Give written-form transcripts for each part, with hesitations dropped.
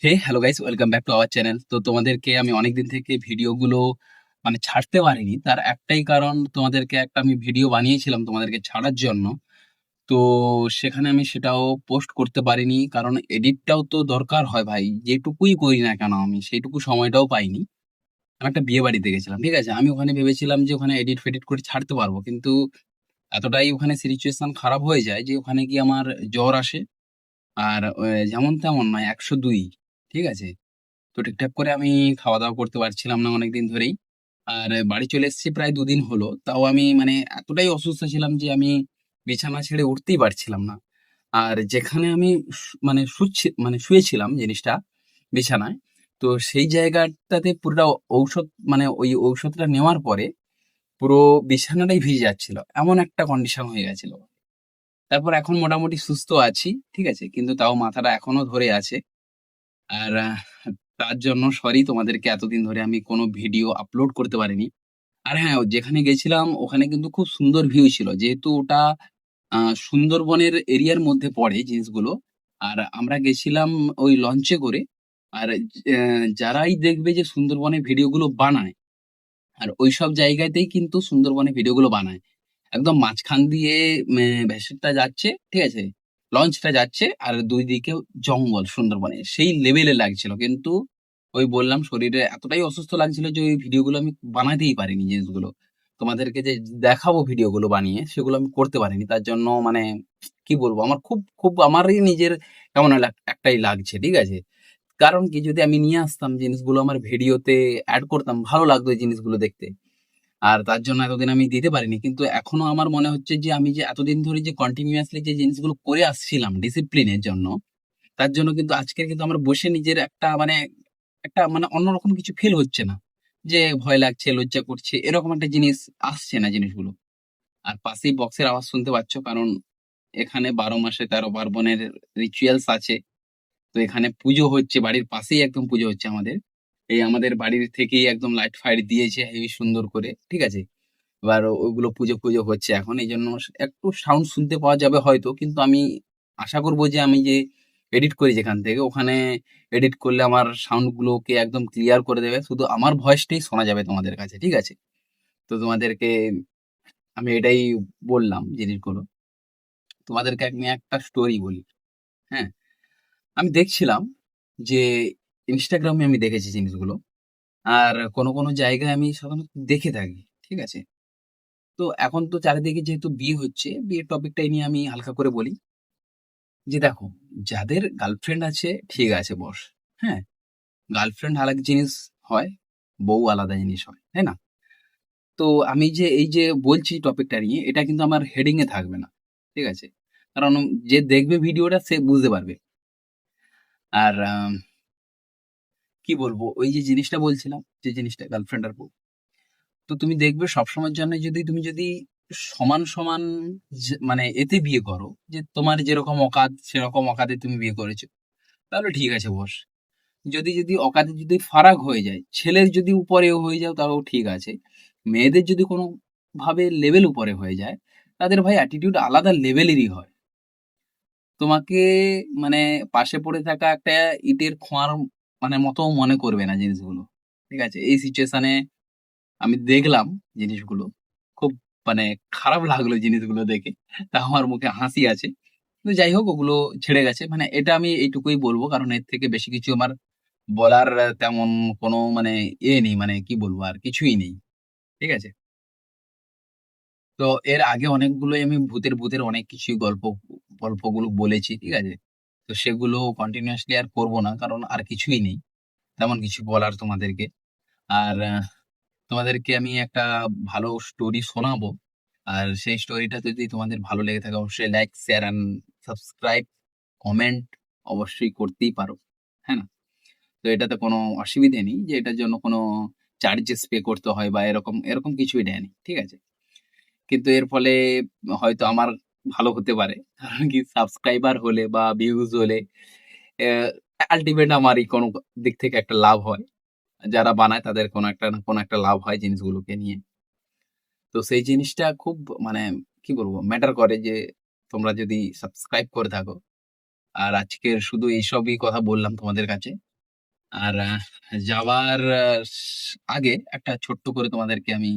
Hey hello guys, welcome back to our channel. তো তোমাদেরকে আমি অনেকদিন থেকে ভিডিওগুলো ছাড়তে পারিনি। তার একটাই কারণ, তোমাদেরকে একটা আমি ভিডিও বানিয়েছিলাম তোমাদেরকে ছাড়ার জন্য। তো সেখানে আমি সেটাও পোস্ট করতে পারিনি, কারণ এডিটটাও তো দরকার হয় ভাই। যেটুকুই করি না কেন আমি সেইটুকু সময়টাও পাইনি। আমি একটা বিয়ে বাড়িতে গেছিলাম, ঠিক আছে? আমি ওখানে ভেবেছিলাম যে ওখানে এডিট ফেডিট করে ছাড়তে পারবো, কিন্তু এতটাই ওখানে সিচুয়েশন খারাপ হয়ে যায় যে ওখানে গিয়ে আমার জ্বর আসে। আর যেমন তেমন নয়, 102, ঠিক আছে? তো ঠিকঠাক করে আমি খাওয়া-দাওয়া করতে পারছিলাম না অনেকদিন ধরেই। আর বাড়ি চলে এসেছি প্রায় ২ দিন হলো। তাও আমি এতটাই অসুস্থ ছিলাম যে আমি বিছানা ছেড়ে উঠতেই পারছিলাম না। আর যেখানে আমি শুয়েছিলাম জিনিসটা বিছানায়, তো সেই জায়গাটাতে পুরোটা ঔষধ, ওই ঔষধটা নেওয়ার পরে পুরো বিছানাটাই ভিজে যাচ্ছিল। এমন একটা কন্ডিশন হয়ে গেছিল। তারপর এখন মোটামুটি সুস্থ আছি, ঠিক আছে? কিন্তু তাও মাথাটা এখনো ধরে আছে। আর তার জন্য সরি, তোমাদেরকে এতদিন ধরে আমি কোনো ভিডিও আপলোড করতে পারিনি। আর হ্যাঁ, যেখানে গেছিলাম ওখানে কিন্তু খুব সুন্দর ভিউ ছিল। যেহেতু ওটা সুন্দরবনের এরিয়ার মধ্যে পড়ে জিনিসগুলো। আর আমরা গেছিলাম ওই লঞ্চে করে। আর যারাই দেখবে যে সুন্দরবনে ভিডিওগুলো বানায়, আর ওইসব জায়গাতেই কিন্তু সুন্দরবনে ভিডিওগুলো বানায়। একদম মাঝখান দিয়ে ভেসেলটা যাচ্ছে, ঠিক আছে? লঞ্চটা যাচ্ছে আর ২ দিকে জঙ্গল সুন্দরবনে। সেই লেভেলে লাগছিল। কিন্তু ওই বললাম, শরীরে এতটাই অসুস্থ লাগছিল যে ওই ভিডিওগুলো আমি বানাতেই পারিনি জিনিসগুলো। তোমাদেরকে যে দেখাবো ভিডিওগুলো বানিয়ে, সেগুলো আমি করতে পারিনি। তার জন্য কি বলবো? আমার খুব আমারই নিজের কেমন একটাই লাগছে, ঠিক আছে? কারণ কি, যদি আমি নিয়ে আসতাম জিনিসগুলো আমার ভিডিওতে এড করতাম, ভালো লাগতো এই জিনিসগুলো দেখতে। আর তার জন্য এতদিন আমি দিতে পারিনি। কিন্তু এখনো আমার মনে হচ্ছে যে আমি যে এতদিন ধরে যে কন্টিনিউয়াসলি যে জিনিসগুলো করে আসছিলাম ডিসিপ্লিনের জন্য, তার জন্য কিন্তু আজকে কিন্তু আমার বসে নিজের একটা অন্যরকম কিছু ফিল হচ্ছে না। যে ভয় লাগছে, লজ্জা করছে, এরকম একটা জিনিস আসছে না জিনিসগুলো। আর পাশেই বক্সের আওয়াজ শুনতে পাচ্ছ, কারণ এখানে ১২ মাসে ১৩ পার্বণের রিচুয়ালস আছে। তো এখানে পুজো হচ্ছে, বাড়ির পাশেই একদম পুজো হচ্ছে আমাদের। এই আমাদের বাড়ির থেকেই একদম লাইট ফাইট দিয়েছে হেবি সুন্দর করে, ঠিক আছে? এবার ওইগুলো পুজো হচ্ছে এখন। এইজন্য একটু সাউন্ড শুনতে পাওয়া যাবে হয়তো। কিন্তু আমি আশা করব যে আমি যে এডিট করি যেখান থেকে, ওখানে এডিট করলে আমার সাউন্ড গুলোকে একদম ক্লিয়ার করে দেবে। শুধু আমার ভয়েসটাই শোনা যাবে তোমাদের কাছে, ঠিক আছে? তো তোমাদেরকে আমি এটাই বললাম জিনিসগুলো। তোমাদেরকে আমি একটা স্টোরি বলি, হ্যাঁ? আমি দেখছিলাম যে Instagram এ আমি দেখেছি জিনিসগুলো। আর কোনো জায়গায় আমি সাধারণত দেখে থাকি, ঠিক আছে? তো এখন তো চারিদিকে যেহেতু বিয়ে হচ্ছে, বিয়ের টপিকটাই নিয়ে আমি হালকা করে বলি যে দেখো, যাদের গার্লফ্রেন্ড আছে ঠিক আছে বস, হ্যাঁ? গার্লফ্রেন্ড আরেক জিনিস হয়, বউ আলাদা জিনিস হয়, তাই না? তো আমি যে এই যে বলছি টপিকটা নিয়ে, এটা কিন্তু আমার হেডিং এ থাকবে না, ঠিক আছে? কারণ যে দেখবে ভিডিওটা সে বুঝতে পারবে। আর কি বলবো, ওই যে জিনিসটা বলছিলাম, যে জিনিসটা গার্লফ্রেন্ড আর বউ, তো তুমি দেখবে সবসময়ের জন্য তুমি যদি সমান সমান এতে বিয়ে করো, যে তোমার যেরকম অকাত সেরকম অকাতে তুমি বিয়ে করেছো, তাহলে ঠিক আছে বস। যদি অকাতে যদি ফারাক হয়ে যায়, ছেলের যদি উপরেও হয়ে যাও তাও ঠিক আছে। মেয়েদের যদি কোনো ভাবে লেভেল উপরে হয়ে যায়, তাদের ভাই অ্যাটিটিউড আলাদা লেভেলেরই হয়। তোমাকে মানে পাশে পড়ে থাকা একটা ইটের খোঁয়ার মতো মনে করবে না জিনিসগুলো, ঠিক আছে? এই সিচুয়েশনে আমি দেখলাম জিনিসগুলো। খুব মানে খারাপ লাগলো জিনিসগুলো দেখে। তা আমার মুখে হাসি আছে। কিন্তু যাই হোক, ওগুলো ছেড়ে গেছে। এটা আমি এইটুকুই বলবো, কারণ এর থেকে বেশি কিছু আমার বলার তেমন কোনো নেই, কি বলবো, আর কিছুই নেই। ঠিক আছে? তো এর আগে অনেকগুলোই আমি ভূতের অনেক কিছুই গল্পগুলো বলেছি। ঠিক আছে? তো সেগুলো কন্টিনিউয়াসলি আর করব না। কারণ আর কিছুই নেই। তেমন কিছু বলার তোমাদেরকে। আর তোমাদেরকে আমি একটা ভালো স্টোরি শোনাবো। আর সেই স্টোরিটা যদি তোমাদের ভালো লেগে থাকে, অবশ্যই like, share and subscribe, comment অবশ্যই করতেই পারো। হ্যাঁ না? তো এটাতে কোনো অসুবিধে নেই যে এটার জন্য কোনো চার্জেস পে করতে হয় বা এরকম কিছুই দেয়নি। ঠিক আছে? কিন্তু এর ফলে হয়তো আমার ভালো হতে পারে। কারণ কি, সাবস্ক্রাইবার হলে বা ভিউজ হলে আল্টিমেট আমারই কোনো দিক থেকে একটা লাভ হয়। যারা বানায় তাদের কোনো একটা না কোনো একটা লাভ হয় জিনিসগুলোকে নিয়ে। তো সেই জিনিসটা খুব মানে কি বলবো, ম্যাটার করে যে তোমরা যদি সাবস্ক্রাইব করে থাকো। আর আজকের শুধু এইসবই কথা বললাম তোমাদের কাছে। আর যাওয়ার আগে একটা ছোট্ট করে তোমাদেরকে আমি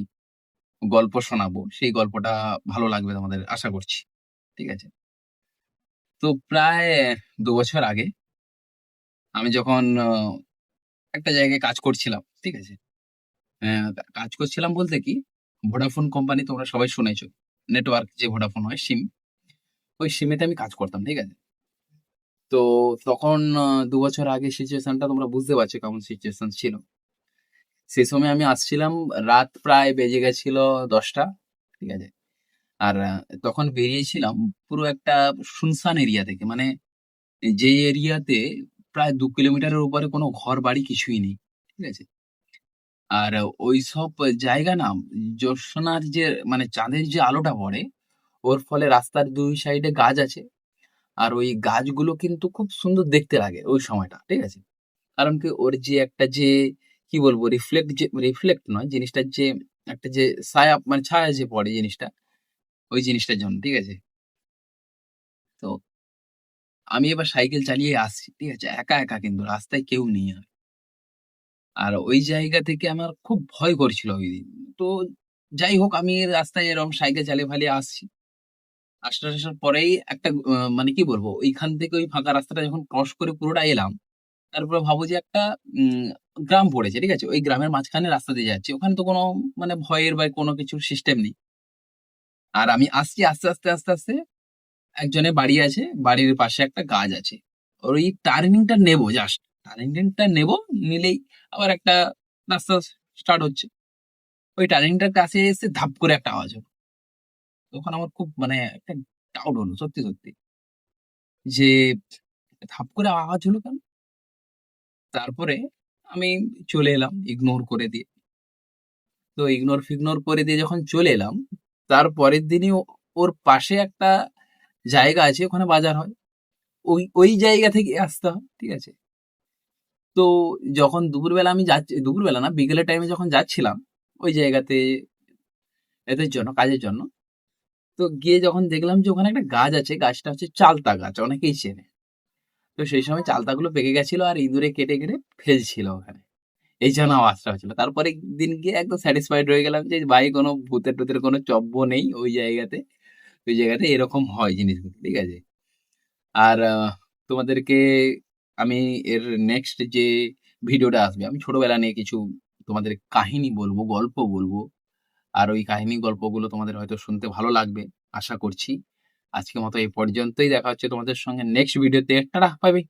গল্প শোনাবো। সেই গল্পটা ভালো লাগবে তোমাদের আশা করছি। ঠিক আছে? তো প্রায় ২ বছর আগে আমি যখন একটা জায়গায় কাজ করছিলাম। ঠিক আছে? কাজ করছিলাম বলতে কি, ভোডাফোন কোম্পানি তোমরা সবাই শুনেছ। নেটওয়ার্ক যে ভোডাফোন হয় সিম, ওই সিমেতে আমি কাজ করতাম। ঠিক আছে? তো তখন ২ বছর আগে সিচুয়েশনটা তোমরা বুঝতে পারছো কেমন সিচুয়েশন ছিল। সেই সময় আমি আসছিলাম, রাত প্রায় বেজে গেছিল ১০টা। ঠিক আছে? আর তখন বেরিয়েছিলাম পুরো একটা শুনশান এরিয়া থেকে। মানে যে এরিয়াতে প্রায় ২ কিলোমিটারের উপরে কোনো ঘরবাড়ি কিছুই নেই। ঠিক আছে? আর ওইসব জায়গা না, জ্যোৎস্নার যে মানে চাঁদের যে আলোটা পড়ে, ওর ফলে রাস্তার ২ সাইডে গাছ আছে। আর ওই গাছগুলো কিন্তু খুব সুন্দর দেখতে লাগে ওই সময়টা। ঠিক আছে? কারণ কি ওর যে একটা যে কি বলবো রিফ্লেক্ট নয়, জিনিসটার যে একটা যে ছায়া মানে ছায়া যে পড়ে জিনিসটা, ওই জিনিসটার জন্য। ঠিক আছে? তো আমি এবার সাইকেল চালিয়ে আসছি। ঠিক আছে? একা কিন্তু রাস্তায় কেউ নেই আর। আর ওই জায়গা থেকে আমার খুব ভয় করছিল ঐদিন। তো যাই হোক আমি রাস্তায় এরকম সাইকেল চালিয়ে ফালিয়ে আসছি। আসার পরেই একটা মানে কি বলবো, ওইখান থেকে ওই ফাঁকা রাস্তাটা যখন ক্রস করে পুরোটা এলাম, তারপরে ভাবো যে একটা উম গ্রাম পড়েছে। ঠিক আছে? ওই গ্রামের মাঝখানে রাস্তা দিয়ে যাচ্ছি। ওখানে তো কোনো মানে ভয়ের বা কোনো কিছুর সিস্টেম নেই। আর আমি আসছি আস্তে, একজনের বাড়ি আছে। বাড়ির পাশে একটা গাছ আছে। ওই টার্নিংটা নেবো জাস্ট। টার্নিংটা নেবো, নিলেই আবার একটা রাস্তা স্টার্ট হচ্ছে। ওই টার্নিংটার কাছে এসে ধাপ করে একটা আওয়াজ হলো। তখন আমার খুব মানে একটা ডাউট হলো সত্যি, যে ধাপ করে আওয়াজ হলো কেন? তারপরে আমি চলে এলাম ইগনোর করে দিয়ে। তো ইগনোর-ফিগনোর করে দিয়ে যখন চলে এলাম, তার পরের দিনই ওর পাশে একটা জায়গা আছে, ওখানে বাজার হয়। ওই জায়গা থেকে আসতে হয়। ঠিক আছে? তো যখন দুপুরবেলা আমি যাচ্ছি, দুপুরবেলা না বিকেলের টাইমে যখন যাচ্ছিলাম ওই জায়গাতে এদের জন্য, কাজের জন্য। তো গিয়ে যখন দেখলাম যে ওখানে একটা গাছ আছে, গাছটা হচ্ছে চালতা গাছ, অনেকেই চেনে। তো সেই সময় চালতাগুলো পেকে গেছিল আর ইঁদুরে কেটে ফেলছিল ওখানে। এই জন্য আওয়াজটা হচ্ছিল। তারপরের দিন গিয়ে একদম স্যাটিসফাইড হয়ে গেলাম যে ভাই কোনো ভূতের-টুতের কোনো চব্য নেই ওই জায়গাতে। ওই জায়গাতে এরকম হয় জিনিসগুলো। ঠিক আছে? আর তোমাদেরকে আমি এর নেক্সট যে ভিডিওটা আসবে, আমি ছোটবেলা নিয়ে কিছু তোমাদের কাহিনী বলবো, গল্প বলবো। আর ওই কাহিনী গল্পগুলো তোমাদের হয়তো শুনতে ভালো লাগবে, আশা করছি। আজকের মতো এই পর্যন্তই। দেখা হচ্ছে তোমাদের সঙ্গে নেক্সট ভিডিওতে। Tata, bye, by.